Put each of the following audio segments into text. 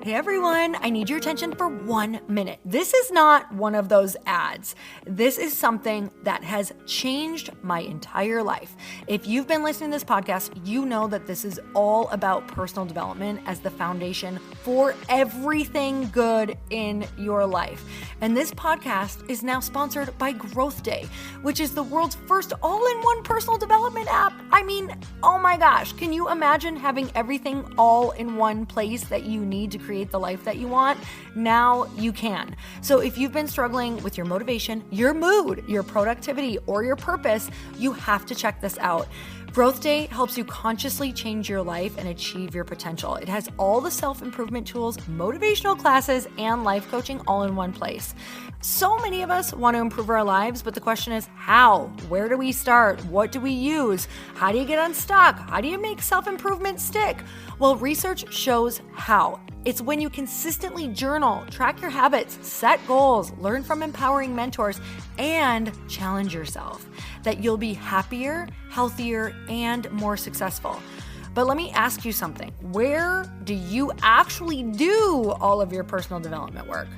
Hey everyone, I need your attention for 1 minute. This is not one of those ads. This is something that has changed my entire life. If you've been listening to this podcast, you know that this is all about personal development as the foundation for everything good in your life. And this podcast is now sponsored by Growth Day, which is the world's first all-in-one personal development app. I mean, oh my gosh, can you imagine having everything all in one place that you need to create the life that you want? Now you can. So if you've been struggling with your motivation, your mood, your productivity, or your purpose, you have to check this out. Growth Day helps you consciously change your life and achieve your potential. It has all the self-improvement tools, motivational classes, and life coaching all in one place. So many of us want to improve our lives, but the question is how? Where do we start? What do we use? How do you get unstuck? How do you make self-improvement stick? Well, research shows how. It's when you consistently journal, track your habits, set goals, learn from empowering mentors, and challenge yourself that you'll be happier, healthier, and more successful. But let me ask you something. Where do you actually do all of your personal development work?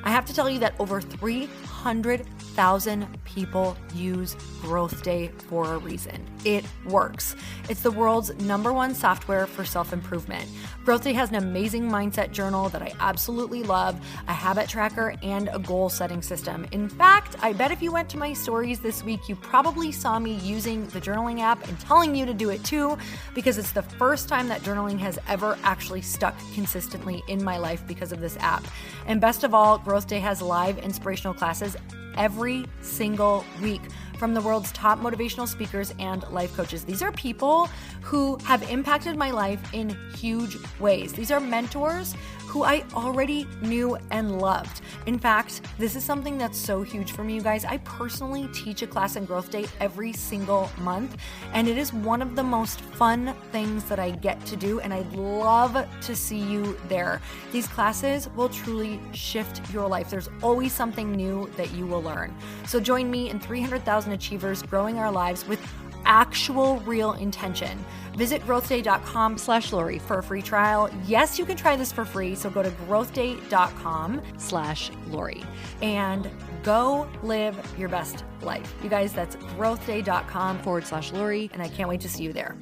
I have to tell you that over 300,000 people use Growth Day for a reason. It works. It's the world's #1 software for self-improvement. Growth Day has an amazing mindset journal that I absolutely love, a habit tracker, and a goal-setting system. In fact, I bet if you went to my stories this week, you probably saw me using the journaling app and telling you to do it too, because it's the first time that journaling has ever actually stuck consistently in my life because of this app. And best of all, Growth Day has live inspirational classes every single week from the world's top motivational speakers and life coaches. These are people who have impacted my life in huge ways. These are mentors who I already knew and loved. In fact, this is something that's so huge for me, you guys. I personally teach a class in Growth Day every single month, and it is one of the most fun things that I get to do, and I'd love to see you there. These classes will truly shift your life. There's always something new that you will learn. So join me and 300,000 achievers growing our lives with actual real intention. Visit growthday.com/Lori for a free trial. Yes, you can try this for free. So go to growthday.com/Lori and go live your best life. You guys, that's growthday.com/Lori. And I can't wait to see you there.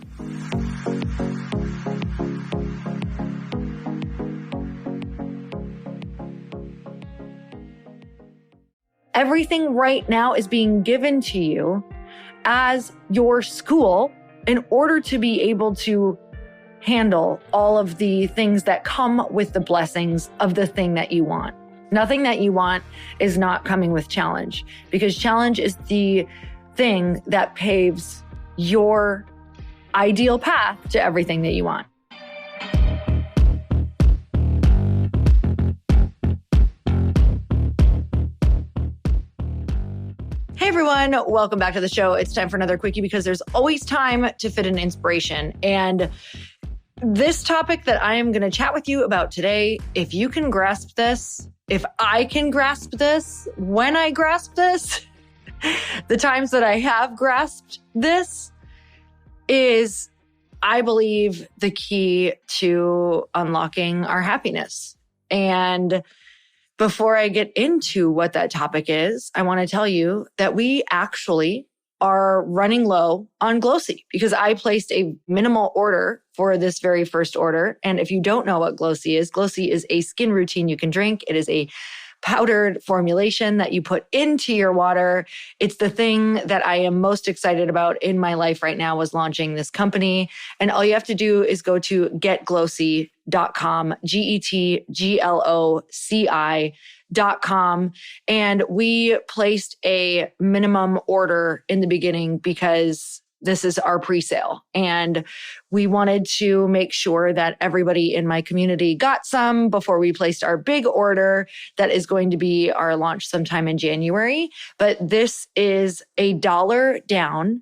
Everything right now is being given to you as your school in order to be able to handle all of the things that come with the blessings of the thing that you want. Nothing that you want is not coming with challenge, because challenge is the thing that paves your ideal path to everything that you want. Hey everyone, welcome back to the show. It's time for another quickie because there's always time to fit an inspiration. And this topic that I am going to chat with you about today, if you can grasp this, if I can grasp this, when I grasp this, the times that I have grasped this is, I believe, the key to unlocking our happiness. And before I get into what that topic is, I want to tell you that we actually are running low on Glossy because I placed a minimal order for this very first order. And if you don't know what Glossy is a skin routine you can drink. It is a powdered formulation that you put into your water. It's the thing that I am most excited about in my life right now was launching this company. And all you have to do is go to getglossy.com, GETGLOCI.com. And we placed a minimum order in the beginning because this is our pre-sale. And we wanted to make sure that everybody in my community got some before we placed our big order that is going to be our launch sometime in January. But this is $1 down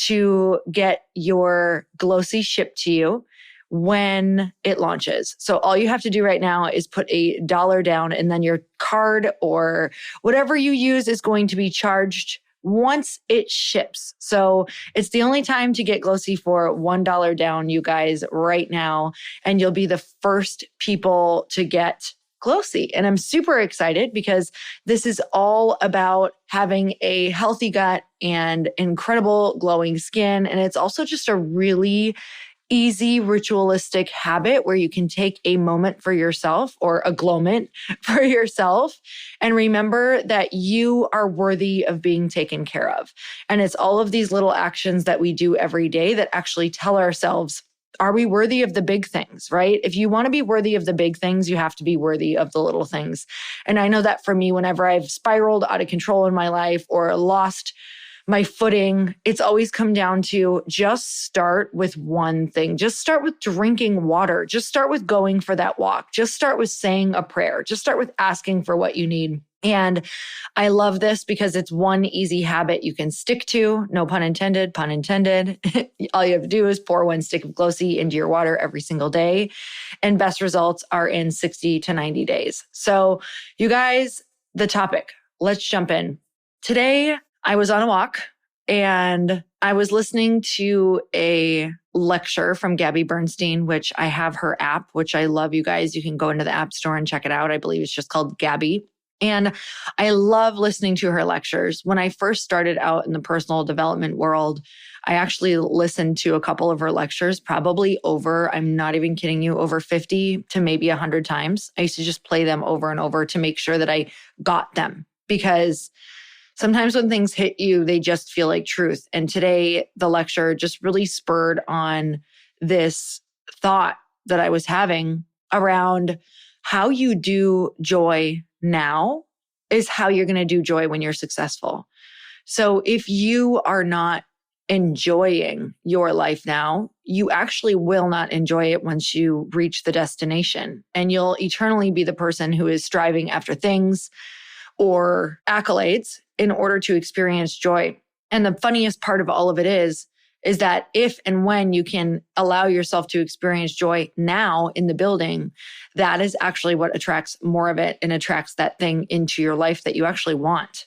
to get your Glossy shipped to you when it launches. So all you have to do right now is put $1 down, and then your card or whatever you use is going to be charged once it ships. So it's the only time to get Glossy for $1 down, you guys, right now. And you'll be the first people to get Glossy. And I'm super excited because this is all about having a healthy gut and incredible glowing skin. And it's also just a really easy ritualistic habit where you can take a moment for yourself or a glowment for yourself and remember that you are worthy of being taken care of. And it's all of these little actions that we do every day that actually tell ourselves, are we worthy of the big things, right? If you want to be worthy of the big things, you have to be worthy of the little things. And I know that for me, whenever I've spiraled out of control in my life or lost my footing, it's always come down to just start with one thing. Just start with drinking water. Just start with going for that walk. Just start with saying a prayer. Just start with asking for what you need. And I love this because it's one easy habit you can stick to. No pun intended, pun intended. All you have to do is pour one stick of Glossy into your water every single day. And best results are in 60 to 90 days. So you guys, the topic, let's jump in. Today, I was on a walk and I was listening to a lecture from Gabby Bernstein, which I have her app, which I love, you guys. You can go into the App Store and check it out. I believe it's just called Gabby. And I love listening to her lectures. When I first started out in the personal development world, I actually listened to a couple of her lectures, probably over, I'm not even kidding you, over 50 to maybe 100 times. I used to just play them over and over to make sure that I got them because sometimes when things hit you, they just feel like truth. And today, the lecture just really spurred on this thought that I was having around how you do joy now is how you're going to do joy when you're successful. So if you are not enjoying your life now, you actually will not enjoy it once you reach the destination. And you'll eternally be the person who is striving after things or accolades in order to experience joy. And the funniest part of all of it is that if and when you can allow yourself to experience joy now in the building, that is actually what attracts more of it and attracts that thing into your life that you actually want.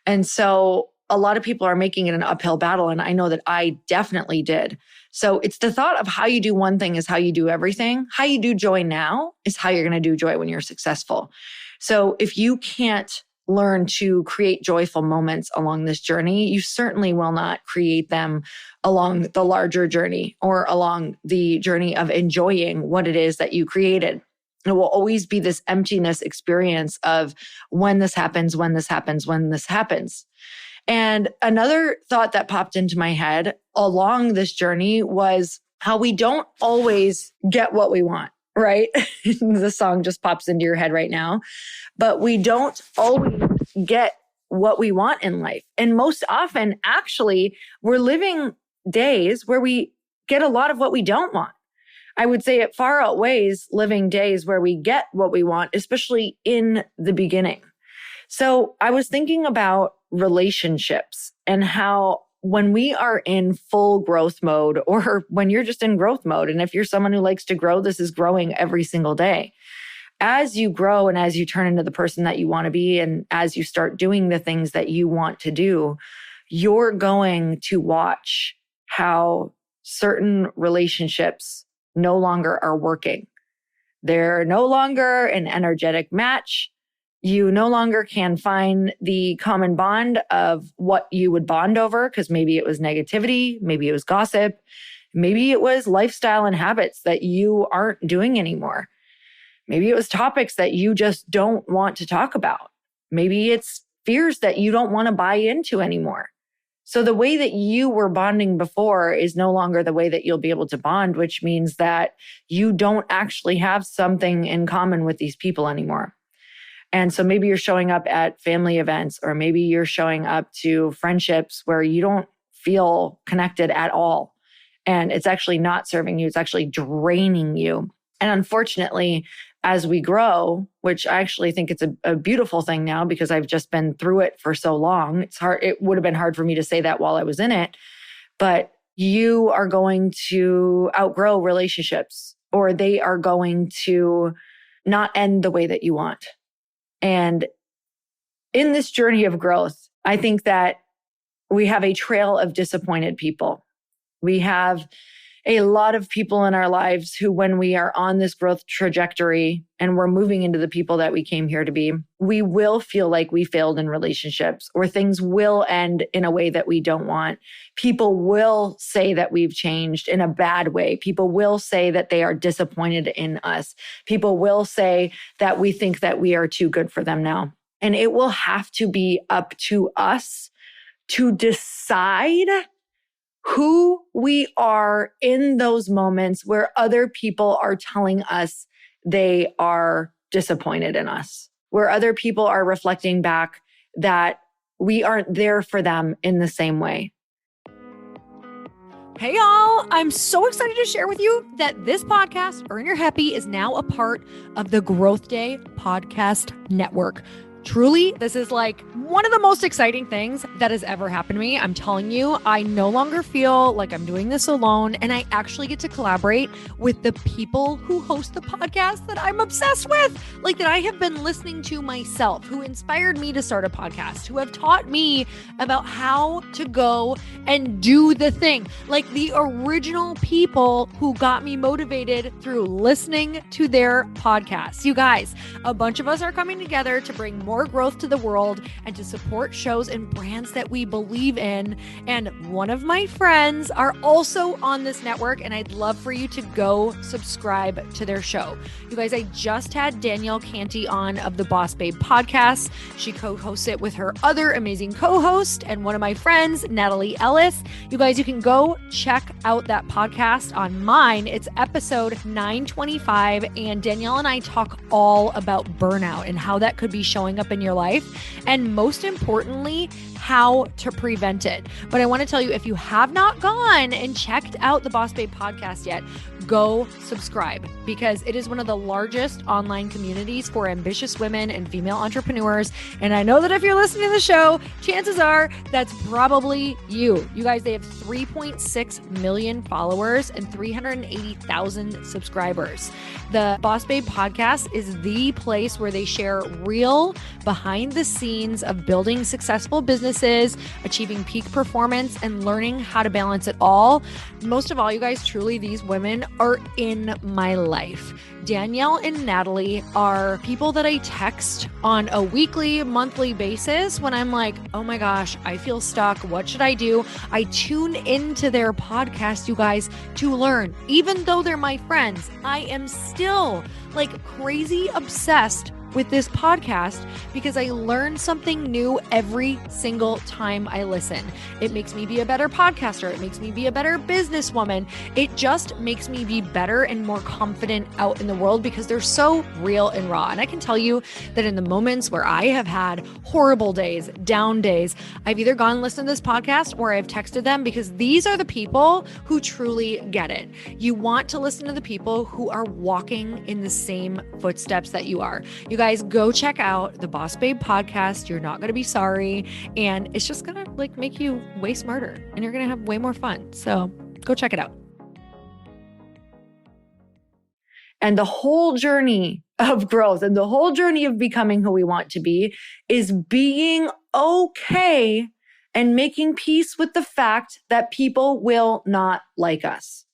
And so a lot of people are making it an uphill battle. And I know that I definitely did. So it's the thought of how you do one thing is how you do everything. How you do joy now is how you're going to do joy when you're successful. So if you can't learn to create joyful moments along this journey, you certainly will not create them along the larger journey or along the journey of enjoying what it is that you created. It will always be this emptiness experience of when this happens, when this happens, when this happens. And another thought that popped into my head along this journey was how we don't always get what we want. Right? The song just pops into your head right now. But we don't always get what we want in life. And most often, actually, we're living days where we get a lot of what we don't want. I would say it far outweighs living days where we get what we want, especially in the beginning. So I was thinking about relationships and how when we are in full growth mode or when you're just in growth mode, and if you're someone who likes to grow, this is growing every single day. As you grow and as you turn into the person that you want to be, and as you start doing the things that you want to do, you're going to watch how certain relationships no longer are working. They're no longer an energetic match. You no longer can find the common bond of what you would bond over because maybe it was negativity, maybe it was gossip, maybe it was lifestyle and habits that you aren't doing anymore. Maybe it was topics that you just don't want to talk about. Maybe it's fears that you don't want to buy into anymore. So the way that you were bonding before is no longer the way that you'll be able to bond, which means that you don't actually have something in common with these people anymore. And so maybe you're showing up at family events, or maybe you're showing up to friendships where you don't feel connected at all. And it's actually not serving you. It's actually draining you. And unfortunately, as we grow, which I actually think it's a beautiful thing now because I've just been through it for so long. It's hard. It would have been hard for me to say that while I was in it, but you are going to outgrow relationships, or they are going to not end the way that you want. And in this journey of growth, I think that we have a trail of disappointed people. We have a lot of people in our lives who, when we are on this growth trajectory and we're moving into the people that we came here to be, we will feel like we failed in relationships, or things will end in a way that we don't want. People will say that we've changed in a bad way. People will say that they are disappointed in us. People will say that we think that we are too good for them now. And it will have to be up to us to decide who we are in those moments where other people are telling us they are disappointed in us, where other people are reflecting back that we aren't there for them in the same way. Hey y'all, I'm so excited to share with you that this podcast, Earn Your Happy, is now a part of the Growth Day Podcast Network. Truly, this is like one of the most exciting things that has ever happened to me. I'm telling you, I no longer feel like I'm doing this alone, and I actually get to collaborate with the people who host the podcast that I'm obsessed with, like that I have been listening to myself, who inspired me to start a podcast, who have taught me about how to go and do the thing, like the original people who got me motivated through listening to their podcasts. You guys, a bunch of us are coming together to bring more growth to the world and to support shows and brands that we believe in. And one of my friends are also on this network, and I'd love for you to go subscribe to their show. You guys, I just had Danielle Canty on of the Boss Babe podcast. She co-hosts it with her other amazing co-host and one of my friends, Natalie Ellis. You guys, you can go check out that podcast on mine. It's episode 925, and Danielle and I talk all about burnout and how that could be showing up in your life, and most importantly, how to prevent it. But I want to tell you, if you have not gone and checked out the Boss Babe podcast yet, go subscribe, because it is one of the largest online communities for ambitious women and female entrepreneurs. And I know that if you're listening to the show, chances are that's probably you. You guys, they have 3.6 million followers and 380,000 subscribers. The Boss Babe podcast is the place where they share real behind the scenes of building successful businesses, achieving peak performance, and learning how to balance it all. Most of all, you guys, truly, these women are in my life. Danielle and Natalie are people that I text on a weekly, monthly basis when I'm like, oh my gosh, I feel stuck. What should I do? I tune into their podcast, you guys, to learn. Even though they're my friends, I am still like crazy obsessed with this podcast because I learn something new every single time I listen. It makes me be a better podcaster. It makes me be a better businesswoman. It just makes me be better and more confident out in the world because they're so real and raw. And I can tell you that in the moments where I have had horrible days, down days, I've either gone and listened to this podcast or I've texted them, because these are the people who truly get it. You want to listen to the people who are walking in the same footsteps that you are. You guys, go check out the Boss Babe podcast. You're not going to be sorry. And it's just going to like make you way smarter, and you're going to have way more fun. So go check it out. And the whole journey of growth and the whole journey of becoming who we want to be is being okay and making peace with the fact that people will not like us,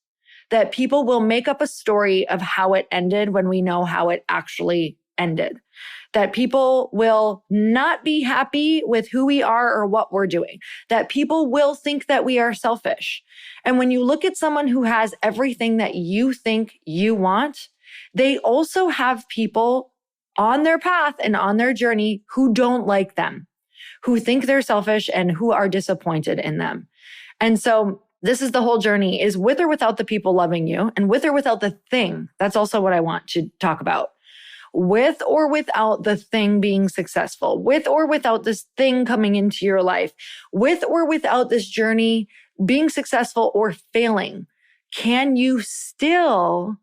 that people will make up a story of how it ended when we know how it actually ended, that people will not be happy with who we are or what we're doing, that people will think that we are selfish. And when you look at someone who has everything that you think you want, they also have people on their path and on their journey who don't like them, who think they're selfish and who are disappointed in them. And so this is the whole journey, is with or without the people loving you, and with or without the thing. That's also what I want to talk about. With or without the thing being successful, with or without this thing coming into your life, with or without this journey being successful or failing, can you still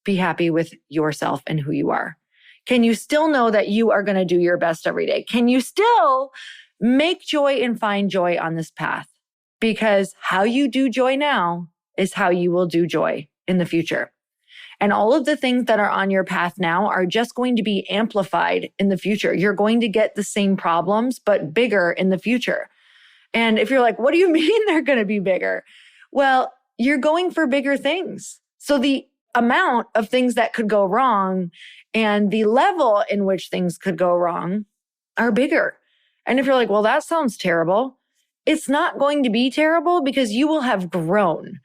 be happy with yourself and who you are? Can you still know that you are going to do your best every day? Can you still make joy and find joy on this path? Because how you do joy now is how you will do joy in the future. And all of the things that are on your path now are just going to be amplified in the future. You're going to get the same problems, but bigger in the future. And if you're like, what do you mean they're going to be bigger? Well, you're going for bigger things. So the amount of things that could go wrong and the level in which things could go wrong are bigger. And if you're like, well, that sounds terrible, it's not going to be terrible because you will have grown.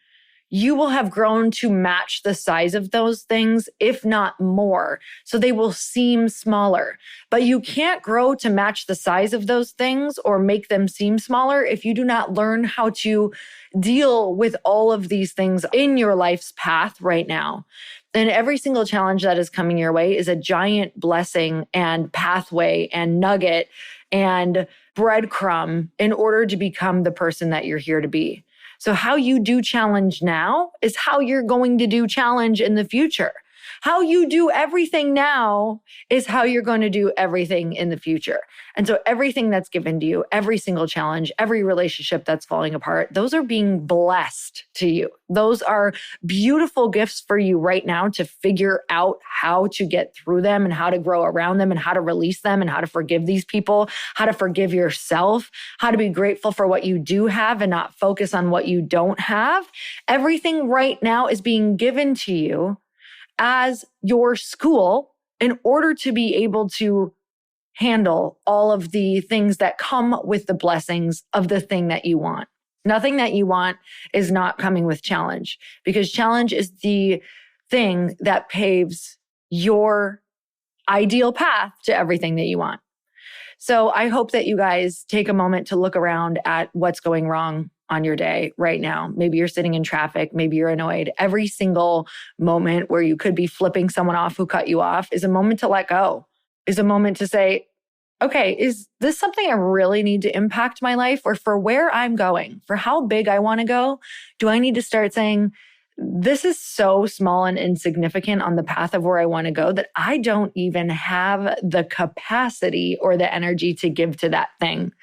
You will have grown to match the size of those things, if not more. So they will seem smaller. But you can't grow to match the size of those things or make them seem smaller if you do not learn how to deal with all of these things in your life's path right now. And every single challenge that is coming your way is a giant blessing and pathway and nugget and breadcrumb in order to become the person that you're here to be. So how you do challenge now is how you're going to do challenge in the future. How you do everything now is how you're going to do everything in the future. And so everything that's given to you, every single challenge, every relationship that's falling apart, those are being blessed to you. Those are beautiful gifts for you right now to figure out how to get through them and how to grow around them and how to release them and how to forgive these people, how to forgive yourself, how to be grateful for what you do have and not focus on what you don't have. Everything right now is being given to you as your school in order to be able to handle all of the things that come with the blessings of the thing that you want. Nothing that you want is not coming with challenge, because challenge is the thing that paves your ideal path to everything that you want. So I hope that you guys take a moment to look around at what's going wrong on your day right now. Maybe you're sitting in traffic. Maybe you're annoyed. Every single moment where you could be flipping someone off who cut you off is a moment to let go, is a moment to say, okay, is this something I really need to impact my life? Or for where I'm going, for how big I want to go, do I need to start saying, this is so small and insignificant on the path of where I want to go that I don't even have the capacity or the energy to give to that thing.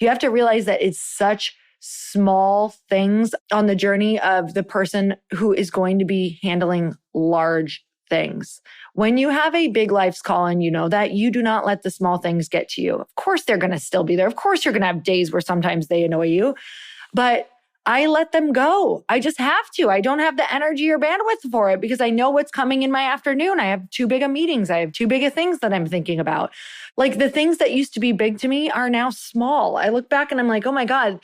You have to realize that it's such small things on the journey of the person who is going to be handling large things. When you have a big life's call and you know that, you do not let the small things get to you. Of course, they're going to still be there. Of course, you're going to have days where sometimes they annoy you, but I let them go. I just have to. I don't have the energy or bandwidth for it because I know what's coming in my afternoon. I have too big of meetings. I have too big of things that I'm thinking about. Like the things that used to be big to me are now small. I look back and I'm like, oh my God,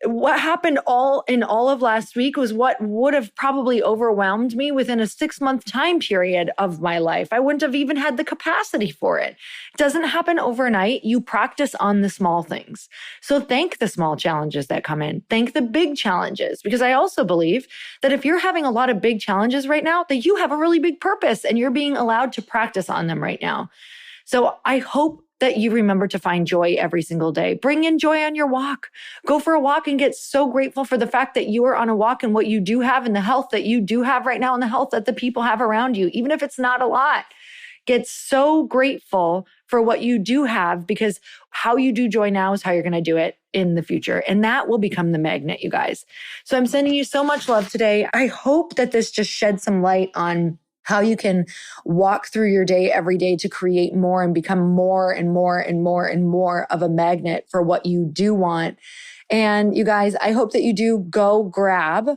what happened all of last week was what would have probably overwhelmed me within a 6-month time period of my life. I wouldn't have even had the capacity for it. It doesn't happen overnight. You practice on the small things. So thank the small challenges that come in. Thank the big challenges, because I also believe that if you're having a lot of big challenges right now, that you have a really big purpose and you're being allowed to practice on them right now. So I hope that you remember to find joy every single day. Bring in joy on your walk. Go for a walk and get so grateful for the fact that you are on a walk and what you do have and the health that you do have right now and the health that the people have around you, even if it's not a lot. Get so grateful for what you do have, because how you do joy now is how you're going to do it in the future. And that will become the magnet, you guys. So I'm sending you so much love today. I hope that this just sheds some light on how you can walk through your day every day to create more and become more and more and more and more of a magnet for what you do want. And you guys, I hope that you do go grab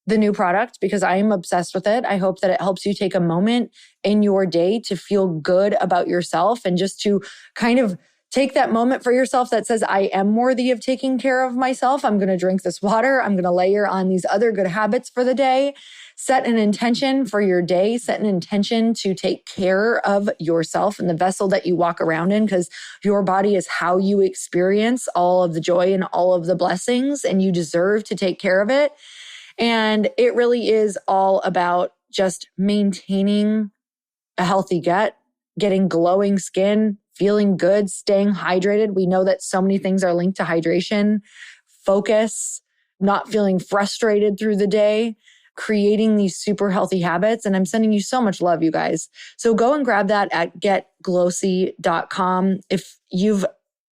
the new product because I am obsessed with it. I hope that it helps you take a moment in your day to feel good about yourself and just to kind of take that moment for yourself that says, I am worthy of taking care of myself. I'm going to drink this water. I'm going to layer on these other good habits for the day. Set an intention for your day. Set an intention to take care of yourself and the vessel that you walk around in, because your body is how you experience all of the joy and all of the blessings, and you deserve to take care of it. And it really is all about just maintaining a healthy gut, getting glowing skin, feeling good, staying hydrated. We know that so many things are linked to hydration, focus, not feeling frustrated through the day, creating these super healthy habits. And I'm sending you so much love, you guys. So go and grab that at getglowsy.com. If you've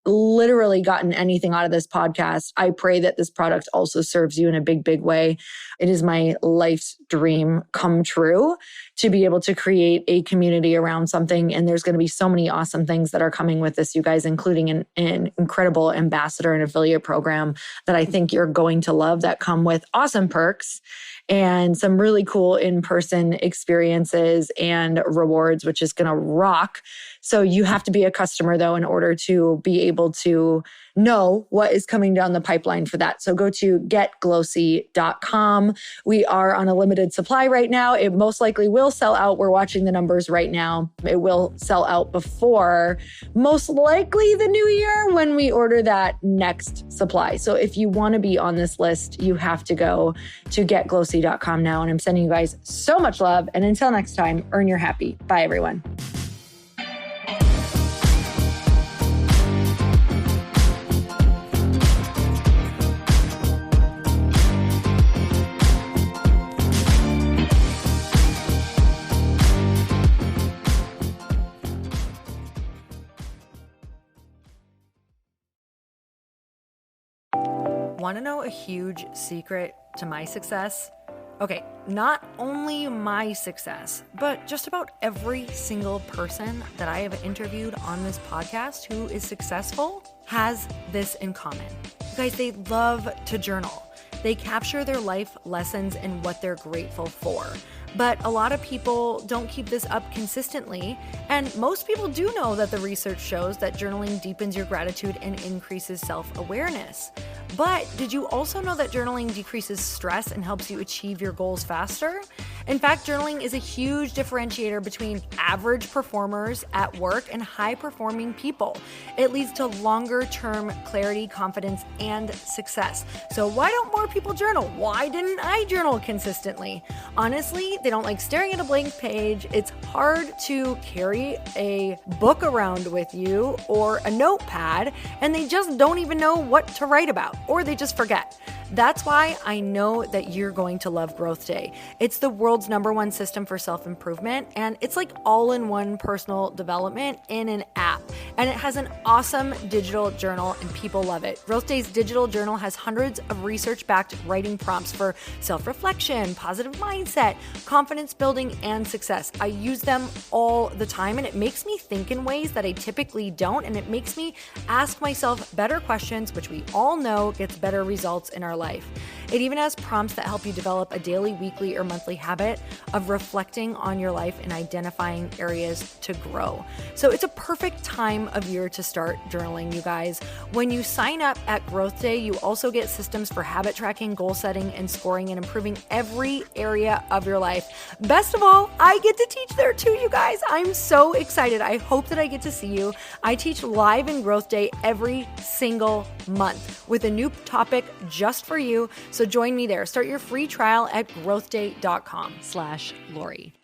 literally gotten anything out of this podcast, I pray that this product also serves you in a big, big way. It is my life's dream come true to be able to create a community around something. And there's going to be so many awesome things that are coming with this, you guys, including an incredible ambassador and affiliate program that I think you're going to love that come with awesome perks and some really cool in-person experiences and rewards, which is going to rock. So you have to be a customer though, in order to be able to know what is coming down the pipeline for that. So go to getglowsy.com. We are on a limited supply right now. It most likely will sell out. We're watching the numbers right now. It will sell out before most likely the new year when we order that next supply. So if you want to be on this list, you have to go to getglowsy.com now. And I'm sending you guys so much love. And until next time, earn your happy. Bye, everyone. Want to know a huge secret to my success? Okay, not only my success, but just about every single person that I have interviewed on this podcast who is successful has this in common. You guys, they love to journal. They capture their life lessons and what they're grateful for. But a lot of people don't keep this up consistently. And most people do know that the research shows that journaling deepens your gratitude and increases self-awareness. But did you also know that journaling decreases stress and helps you achieve your goals faster? In fact, journaling is a huge differentiator between average performers at work and high-performing people. It leads to longer-term clarity, confidence, and success. So why don't more people journal? Why didn't I journal consistently? Honestly, they don't like staring at a blank page. It's hard to carry a book around with you or a notepad, and they just don't even know what to write about, or they just forget. That's why I know that you're going to love Growth Day. It's the world's #1 system for self-improvement, and it's like all-in-one personal development in an app. And it has an awesome digital journal, and people love it. Growth Day's digital journal has hundreds of research-backed writing prompts for self-reflection, positive mindset, confidence building, and success. I use them all the time, and it makes me think in ways that I typically don't, and it makes me ask myself better questions, which we all know gets better results in our life. It even has prompts that help you develop a daily, weekly, or monthly habit of reflecting on your life and identifying areas to grow. So it's a perfect time of year to start journaling, you guys. When you sign up at Growth Day, you also get systems for habit tracking, goal setting, and scoring, and improving every area of your life. Best of all, I get to teach there too, you guys. I'm so excited. I hope that I get to see you. I teach live in Growth Day every single month with a new topic just for you. So join me there. Start your free trial at growthday.com/Lori.